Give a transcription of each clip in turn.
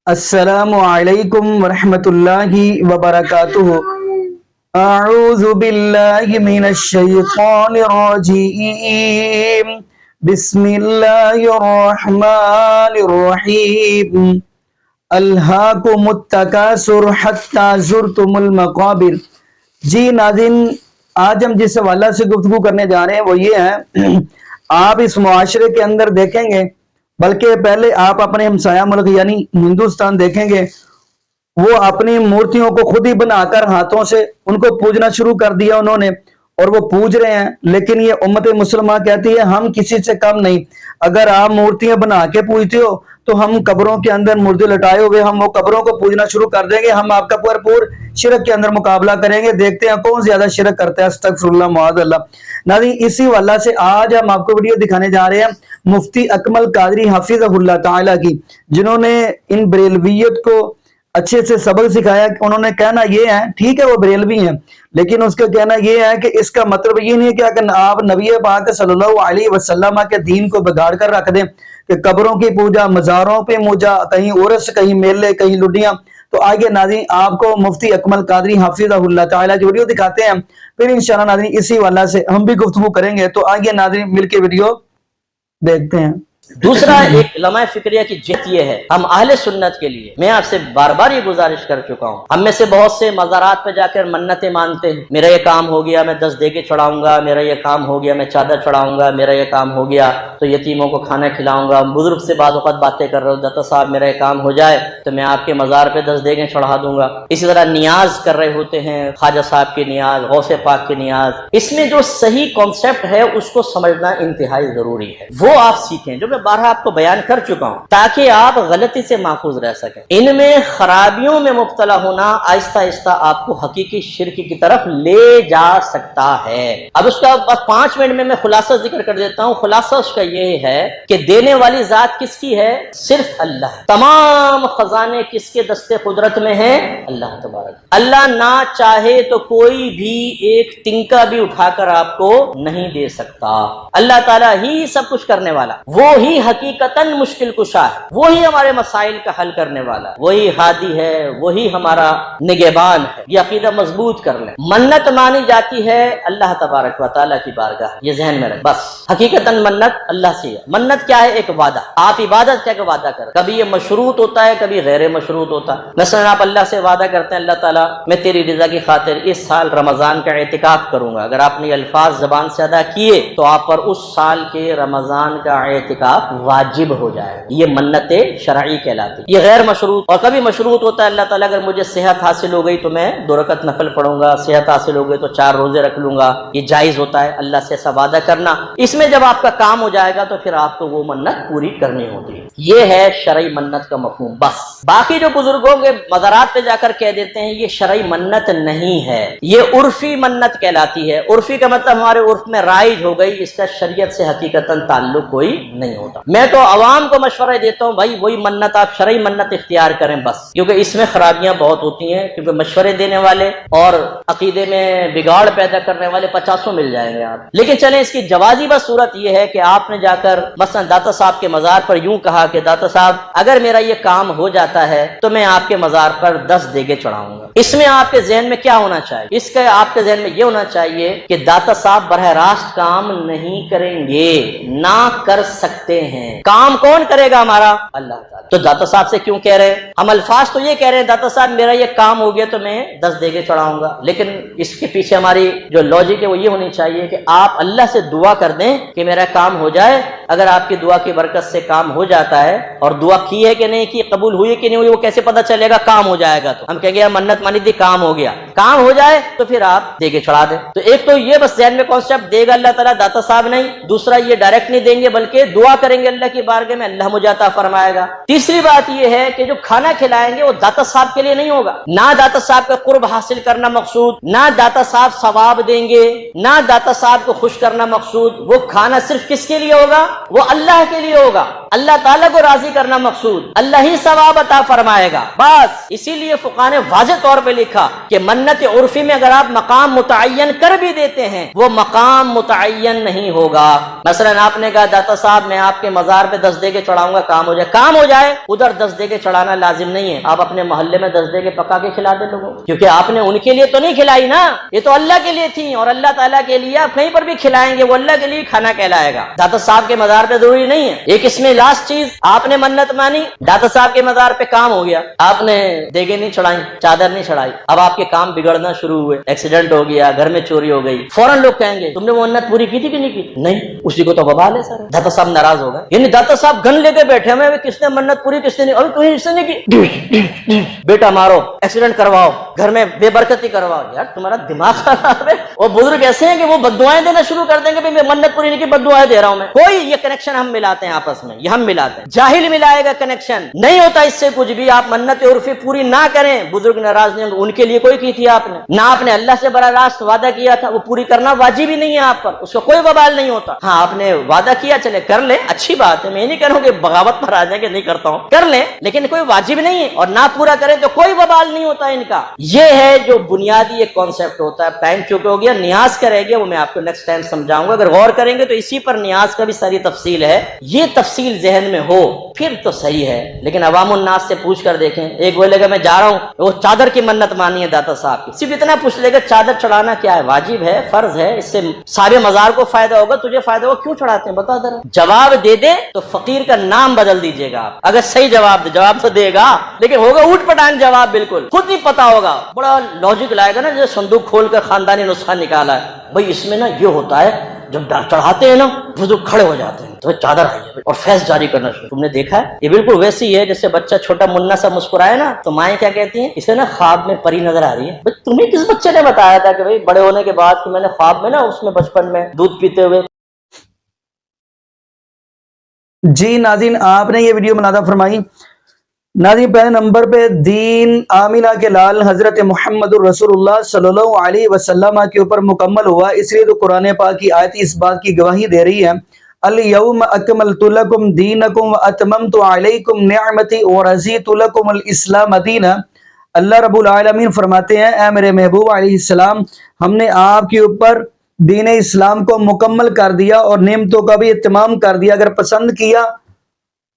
السلام علیکم ورحمۃ اللہ وبرکاتہ۔ اعوذ باللہ من الشیطان الرجیم، بسم اللہ الرحمن الرحیم۔ الہاکم التکاثر حتی زرتم المقابر۔ جی ناظرین، آج ہم جس حوالہ سے گفتگو کرنے جا رہے ہیں وہ یہ ہے، آپ اس معاشرے کے اندر دیکھیں گے، بلکہ پہلے آپ اپنے ہمسایہ ملک یعنی ہندوستان دیکھیں گے، وہ اپنی مورتیوں کو خود ہی بنا کر ہاتھوں سے ان کو پوجنا شروع کر دیا انہوں نے، اور وہ پوج رہے ہیں۔ لیکن یہ امت مسلمہ کہتی ہے ہم کسی سے کم نہیں۔ اگر آپ مورتیاں بنا کے پوجتے ہو تو ہم قبروں کے اندر مردے لٹائے ہوئے ہم وہ قبروں کو پوجنا شروع کر دیں گے، ہم آپ کا پور شرک کے اندر مقابلہ کریں گے، دیکھتے ہیں کون زیادہ شرک کرتا ہے۔ استغفر اللہ معاذ اللہ۔ ناظرین، اسی واللہ سے آج ہم آپ کو ویڈیو دکھانے جا رہے ہیں مفتی اکمل قادری حفظہ اللہ تعالیٰ کی، جنہوں نے ان بریلویت کو اچھے سے سبق سکھایا۔ انہوں نے کہنا یہ ہے، ٹھیک ہے وہ بریلوی ہیں، لیکن اس کا کہنا یہ ہے کہ اس کا مطلب یہ نہیں ہے کہ آپ نبی پاک صلی اللہ علیہ وسلم کے دین کو بگاڑ کر رکھ دیں کہ قبروں کی پوجا، مزاروں پہ موجا، کہیں عرس، کہیں میلے، کہیں لڈیاں۔ تو آئیے ناظرین آپ کو مفتی اکمل قادری حفظہ اللہ تعالیٰ کی ویڈیو دکھاتے ہیں، پھر انشاءاللہ ناظرین اسی واللہ سے ہم بھی گفتگو کریں گے۔ تو آئیے ناظرین مل کے ویڈیو دیکھتے ہیں۔ دوسرا ایک علماء فکریہ کی جہت یہ ہے، ہم اہل سنت کے لیے میں آپ سے بار بار یہ گزارش کر چکا ہوں، ہم میں سے بہت سے مزارات پہ جا کر منتیں مانتے ہیں، میرا یہ کام ہو گیا میں 10 دیگے چڑھاؤں گا، میرا یہ کام ہو گیا میں چادر چڑھاؤں گا، میرا یہ کام ہو گیا تو یتیموں کو کھانا کھلاؤں گا، بزرگ سے بعض اوقات باتیں کر رہے ہو، داتا صاحب میرا یہ کام ہو جائے تو میں آپ کے مزار پہ 10 دیگیں چڑھا دوں گا۔ اسی طرح نیاز کر رہے ہوتے ہیں، خواجہ صاحب کی نیاز، غوث پاک کی نیاز۔ اس میں جو صحیح کانسیپٹ ہے اس کو سمجھنا انتہائی ضروری ہے، وہ آپ سیکھیں، جو میں بارہا آپ کو بیان کر چکا ہوں، تاکہ آپ غلطی سے محفوظ رہ سکیں۔ ان میں خرابیوں میں مبتلا ہونا آہستہ آہستہ آپ کو حقیقی شرک کی طرف لے جا سکتا ہے۔ اب اس کا بس 5 منٹ میں خلاصہ ذکر کر دیتا ہوں۔ خلاصہ اس کا یہ ہے کہ دینے والی ذات کس کی ہے؟ صرف اللہ۔ تمام خزانے کس کے دستے قدرت میں ہیں؟ اللہ تبارک۔ اللہ نہ چاہے تو کوئی بھی ایک تنکا بھی اٹھا کر آپ کو نہیں دے سکتا۔ اللہ تعالیٰ ہی سب کچھ کرنے والا، وہ ہی حقیقتاً مشکل کشا ہے، وہی ہمارے مسائل کا حل کرنے والا ہے، وہی ہادی ہے، وہی ہمارا نگہبان ہے۔ یہ عقیدہ مضبوط کر لیں۔ منت مانی جاتی ہے اللہ تبارک و تعالیٰ کی بارگاہ، یہ ذہن میں رکھ بس۔ حقیقتاً منت اللہ سے ہے۔ منت کیا ہے؟ ایک وعدہ۔ آپ عبادت کیا کہ وعدہ کریں، کبھی یہ مشروط ہوتا ہے، کبھی غیر مشروط ہوتا ہے۔ مثلا آپ اللہ سے وعدہ کرتے ہیں، اللہ تعالیٰ میں تیری رضا کی خاطر اس سال رمضان کا اعتکاف کروں گا۔ اگر آپ نے یہ الفاظ زبان سے ادا کیے تو آپ پر اس سال کے رمضان کا اعتکاف واجب ہو جائے۔ یہ منت شرعی کہلاتی۔ یہ غیر مشروط اور کبھی مشروط ہوتا ہے، اللہ تعالیٰ اگر مجھے صحت حاصل ہو گئی تو میں 2 رکعت نفل پڑھوں گا، صحت حاصل ہو گئی تو 4 روزے رکھ لوں گا۔ یہ جائز ہوتا ہے اللہ سے ایسا وعدہ کرنا۔ اس میں جب آپ کا کام ہو جائے گا تو پھر آپ کو وہ منت پوری کرنی ہوتی ہے۔ یہ ہے شرعی منت کا مفہوم بس۔ باقی جو بزرگوں کے مزارات پہ جا کر کہہ دیتے ہیں یہ شرعی منت نہیں ہے، یہ عرفی منت کہلاتی ہے۔ عرفی کا مطلب ہمارے عرف میں رائج ہو گئی، اس کا شریعت سے حقیقتاً تعلق کوئی نہیں ہوتا۔ میں تو عوام کو مشورہ دیتا ہوں بھائی وہی منت آپ شرعی منت اختیار کریں بس، کیونکہ اس میں خرابیاں بہت ہوتی ہیں، کیونکہ مشورے دینے والے اور عقیدے میں بگاڑ پیدا کرنے والے 50 مل جائیں گے آپ۔ لیکن چلیں اس کی جوازی بس صورت یہ ہے کہ آپ نے جا کر مثلا داتا صاحب کے مزار پر یوں کہا کہ داتا صاحب اگر میرا یہ کام ہو جاتا ہے تو میں آپ کے مزار پر 10 دیگے چڑھاؤں گا۔ اس میں آپ کے ذہن میں کیا ہونا چاہیے؟ اس کا آپ کے ذہن میں یہ ہونا چاہیے کہ داتا صاحب براہ راست کام نہیں کریں گے، نہ کر سکتے ہیں۔ کام کون کرے گا؟ ہمارا اللہ تعالیٰ۔ تو داتا صاحب سے کیوں کہہ رہے ہیں؟ ہم الفاظ تو یہ کہہ رہے ہیں داتا صاحب میرا یہ کام ہو گیا تو میں 10 دیگے چڑھاؤں گا، لیکن اس کے پیچھے ہماری جو لاجک ہے وہ یہ ہونی چاہیے کہ آپ اللہ سے دعا کر دیں کہ میرا کام ہو جائے۔ اگر آپ کی دعا کی برکت سے کام ہو جاتا ہے، اور دعا کی ہے کہ نہیں کی، قبول ہوئی ہے کہ نہیں ہوئی، وہ کیسے پتہ چلے گا؟ کام ہو جائے گا تو ہم کہیں گے منت مانی تھی، کام ہو گیا۔ کام ہو جائے تو پھر آپ دیگے چڑھا دیں۔ تو ایک تو یہ بس ذہن میں کانسیپٹ دے گا اللہ تعالیٰ، داتا صاحب نہیں۔ دوسرا یہ ڈائریکٹ نہیں دیں گے بلکہ دعا کریں گے اللہ کی بارگاہ میں، اللہ مجھے عطا فرمائے گا۔ تیسری بات یہ ہے کہ جو کھانا کھلائیں گے وہ داتا صاحب کے لیے نہیں ہوگا، نہ داتا صاحب کا قرب حاصل کرنا مقصود، نہ داتا صاحب ثواب دیں گے، نہ داتا صاحب کو خوش کرنا مقصود۔ وہ کھانا صرف کس کے لیے ہوگا؟ وہ اللہ کے لیے ہوگا۔ اللہ تعالیٰ کو راضی کرنا مقصود, اللہ ہی ثواب عطا فرمائے گا بس. اسی لیے فقہاء نے واضح طور پہ لکھا کہ منت عرفی میں اگر آپ مقام متعین کر بھی دیتے ہیں وہ مقام متعین نہیں ہوگا. مثلا آپ نے کہا داتا صاحب میں آپ کے مزار پہ 10 دے کے چڑھاؤں گا, کام ہو جائے. ادھر 10 دے کے چڑھانا لازم نہیں ہے, آپ اپنے محلے میں 10 دے کے پکا کے کھلا دیں لوگوں, کیونکہ آپ نے ان کے لیے تو نہیں کھلائی نا, یہ تو اللہ کے لیے تھی, اور اللہ تعالیٰ کے لیے آپ کہیں پر بھی کھلائیں گے وہ اللہ کے لیے کھانا کہلائے گا. داتا صاحب کے مزار پہ ضروری نہیں ہے. ایک اس میں لاسٹ چیز, آپ نے منت مانی, داتا صاحب کے مزار پہ کام ہو گیا, آپ نے دیگے نہیں چڑھائی, چادر نہیں چڑھائی, اب آپ کے کام بگڑنا شروع ہوئے, ایکسیڈنٹ ہو گیا, گھر میں چوری ہو گئی, فوراً لوگ کہیں گے تم نے وہ منت پوری کی تھی کہ نہیں کی؟ نہیں, اسی کو تو وبال ہے سر. داتا صاحب ناراض ہو گئے, یعنی داتا صاحب گن لے کے بیٹھے ہمیں, کس نے منت پوری کس نے نہیں, ابھی تمہیں اس نے نہیں کی, بیٹا مارو, ایکسیڈنٹ کرواؤ, گھر میں بے برکتی کرواؤ. یار تمہارا دماغ خراب ہے. وہ بزرگ ایسے ہیں کہ وہ بددعائیں دینا شروع کر دیں گے, میں منت پوری نہیں کی بددعائیں دے رہا ہوں میں. کوئی یہ کنیکشن ہم ملاتے ہیں آپس میں, یہ ہم ملاتے ہیں, جاہل ملائے گا کنیکشن, نہیں ہوتا اس سے کچھ بھی. آپ منت عرفی پوری نہ کریں, بزرگ ناراض نہیں ہوں گے, ان کے لیے کوئی کی تھی آپ نے, نہ آپ نے اللہ سے براہ راست وعدہ کیا تھا, وہ پوری کرنا واجب ہی نہیں ہے آپ پر, اس کا کوئی وبال نہیں ہوتا. ہاں آپ نے وعدہ کیا, چلے کر لیں, اچھی بات ہے, میں نہیں کہوں کہ بغاوت پر آ جائیں کہ نہیں کرتا ہوں, کر لیں, لیکن کوئی واجب نہیں ہے, اور نہ پورا کریں تو کوئی وبال نہیں ہوتا ان کا. یہ ہے جو بنیادی ایک کانسیپٹ ہوتا ہے. ٹائم چونکہ ہو گیا, نیاز کا رہ گیا, وہ میں آپ کو نیکسٹ ٹائم سمجھاؤں گا. اگر غور کریں گے تو اسی پر نیاز کا بھی ساری تفصیل ہے. یہ تفصیل ذہن میں ہو پھر تو صحیح ہے, لیکن عوام الناس سے پوچھ کر دیکھیں. ایک بولے گا میں جا رہا ہوں, وہ چادر کی منت مانی ہے داتا صاحب کی, صرف اتنا پوچھ لے گا چادر چڑھانا کیا ہے, واجب ہے, فرض ہے, اس سے سارے مزار کو فائدہ ہوگا, تجھے فائدہ ہوگا, کیوں چڑھاتے ہیں بتا ذرا. جواب دے دے تو فقیر کا نام بدل دیجیے گا آپ, اگر صحیح جواب دے. جواب تو دے گا لیکن ہوگا اوٹ پٹانگ جواب, بالکل خود نہیں پتا ہوگا, بڑا لاجک لائے گا نا, جیسے صندوق کھول کر خاندانی نسخہ نکالا ہے, بھائی اس میں نا یہ ہوتا ہے, جب چڑھاتے ہیں نا بزرگ کھڑے ہو جاتے ہیں تو چادر آئی اور فیض جاری کرنا شروع. تم نے دیکھا ہے یہ بالکل ویسی ہے جیسے بچہ چھوٹا منا سا مسکرائے نا تو مائیں کیا کہتی ہیں, اسے نا خواب میں پری نظر آ رہی ہے. بھائی تمہیں کس بچے نے بتایا تھا کہ بھائی بڑے ہونے کے بعد کہ میں نے خواب میں نا اس میں بچپن میں دودھ پیتے ہوئے. جی ناظرین, آپ نے یہ ویڈیو بنانا فرمائی. ناظرین پہلے نمبر پہ دین آمینہ کے لال حضرت محمد الرسول اللہ صلی اللہ علیہ وسلم کے اوپر مکمل ہوا, اس لیے تو قرآن پاک کی آیت اس بات کی گواہی دے رہی ہے, الیوم اکملت لکم دینکم واتممت علیکم نعمتی ورضیت لکم الاسلام دینا. اللہ رب العالمین فرماتے ہیں, اے میرے محبوب علیہ السلام, ہم نے آپ کے اوپر دین اسلام کو مکمل کر دیا اور نعمتوں کا بھی اتمام کر دیا. اگر پسند کیا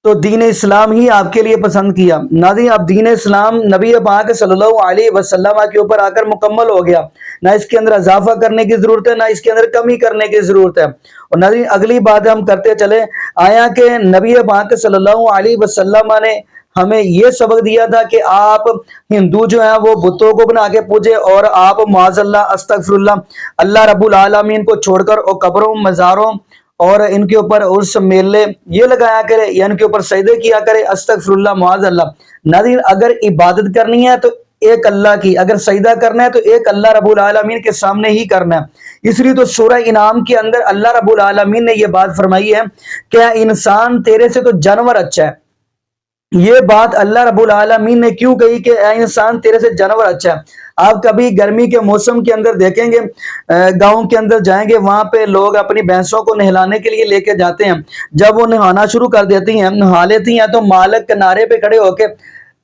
تو دین اسلام ہی آپ کے لیے پسند کیا. ناظرین اب دین اسلام نبی پاک صلی اللہ علیہ وسلم کے اوپر آ کر مکمل ہو گیا, نہ اس کے اندر اضافہ کرنے کی ضرورت ہے, نہ اس کے اندر کمی کرنے کی ضرورت ہے. اور ناظرین اگلی بات ہم کرتے چلے, آیا کہ نبی پاک صلی اللہ علیہ وسلم نے ہمیں یہ سبق دیا تھا کہ آپ ہندو جو ہیں وہ بتوں کو بنا کے پوجے, اور آپ معاذ اللہ استغفر اللہ رب العالمین کو چھوڑ کر اور قبروں, مزاروں اور ان کے اوپر عرس میلے یہ لگایا کرے یا ان کے اوپر سجدے کیا کرے, استغفر اللہ معاذ اللہ. ناظرین اگر عبادت کرنی ہے تو ایک اللہ کی, اگر سجدہ کرنا ہے تو ایک اللہ رب العالمین کے سامنے ہی کرنا ہے. اس لیے تو سورہ انعام کے اندر اللہ رب العالمین نے یہ بات فرمائی ہے کہ انسان تیرے سے تو جانور اچھا ہے. یہ بات اللہ رب العالمین نے کیوں کہی کہ اے انسان تیرے سے جانور اچھا ہے؟ آپ کبھی گرمی کے موسم کے اندر دیکھیں گے, گاؤں کے اندر جائیں گے, وہاں پہ لوگ اپنی بھینسوں کو نہلانے کے لیے لے کے جاتے ہیں. جب وہ نہانا شروع کر دیتی ہیں, نہا لیتی ہیں, تو مالک کنارے پہ کھڑے ہو کے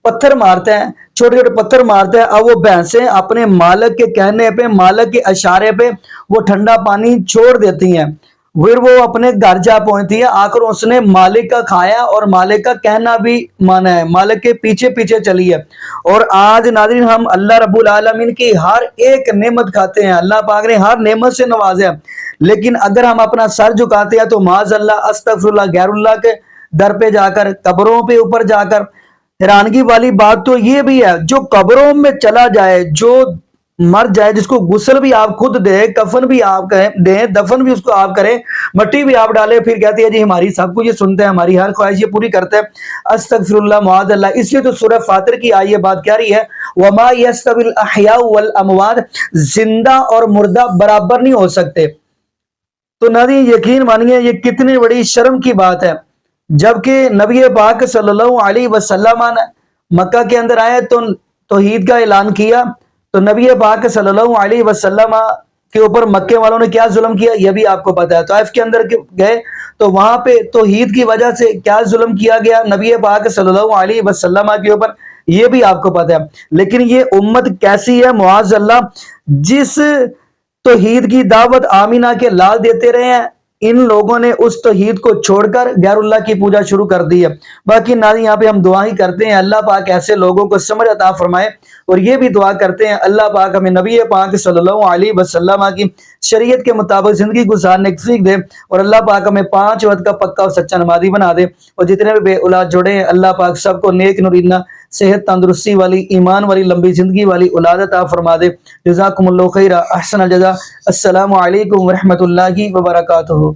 پتھر مارتے ہیں, چھوٹے چھوٹے پتھر مارتے ہیں. اب وہ بھینسیں اپنے مالک کے کہنے پہ, مالک کے اشارے پہ وہ ٹھنڈا پانی چھوڑ دیتی ہیں. پھر وہ اپنے گھر جا پہنچتی ہے, آ کر اس نے مالک کا کھایا اور مالک کا کہنا بھی مانا ہے, مالک کے پیچھے پیچھے چلی ہے. اور آج ناظرین ہم اللہ رب العالمین کی ہر ایک نعمت کھاتے ہیں, اللہ پاک نے ہر نعمت سے نوازا ہے, لیکن اگر ہم اپنا سر جھکاتے ہیں تو معاذ اللہ استغفر اللہ غیر اللہ کے در پہ جا کر, قبروں پہ اوپر جا کر. حیرانگی والی بات تو یہ بھی ہے, جو قبروں میں چلا جائے, جو مر جائے, جس کو غسل بھی آپ خود دیں, کفن بھی آپ دیں, دفن بھی اس کو آپ کریں, مٹی بھی آپ ڈالیں, پھر کہتی ہے جی ہماری سب کچھ یہ سنتے ہیں, ہماری ہر خواہش یہ پوری کرتے ہیں, استغفر اللہ معاذ اللہ. اس لیے تو سورہ فاطر کی آیت بات کہہ رہی ہے, وما یستوی الاحیاء والاموات, زندہ اور مردہ برابر نہیں ہو سکتے. تو ناظرین یقین مانیے یہ کتنی بڑی شرم کی بات ہے. جبکہ نبی پاک صلی اللہ علیہ وسلم مکہ کے اندر آئے تو توحید کا اعلان کیا, تو نبی پاک صلی اللہ علیہ وسلم کے اوپر مکے والوں نے کیا ظلم کیا یہ بھی آپ کو پتا ہے. طائف کے اندر گئے تو وہاں پہ توحید کی وجہ سے کیا ظلم کیا گیا نبی پاک صلی اللہ علیہ وسلم کے اوپر یہ بھی آپ کو پتا ہے. لیکن یہ امت کیسی ہے معاذ اللہ, جس توحید کی دعوت آمینہ کے لال دیتے رہے ہیں, ان لوگوں نے اس توحید کو چھوڑ کر غیر اللہ کی پوجا شروع کر دی ہے. باقی ناظرین یہاں پہ ہم دعا ہی کرتے ہیں اللہ پاک ایسے لوگوں کو سمجھ عطا فرمائے, اور یہ بھی دعا کرتے ہیں اللہ پاک ہمیں نبی پاک صلی اللہ علیہ وسلم کی شریعت کے مطابق زندگی گزارنے کی توفیق دے, اور اللہ پاک ہمیں 5 وقت کا پکا اور سچا نمازی بنا دے, اور جتنے بھی بے اولاد جوڑے ہیں اللہ پاک سب کو نیک نورینہ صحت تندرستی والی ایمان والی لمبی زندگی والی اولاد عطا فرما دے. جزاکم اللہ خیر, احسن الجزاء. السلام علیکم ورحمۃ اللہ وبرکاتہ.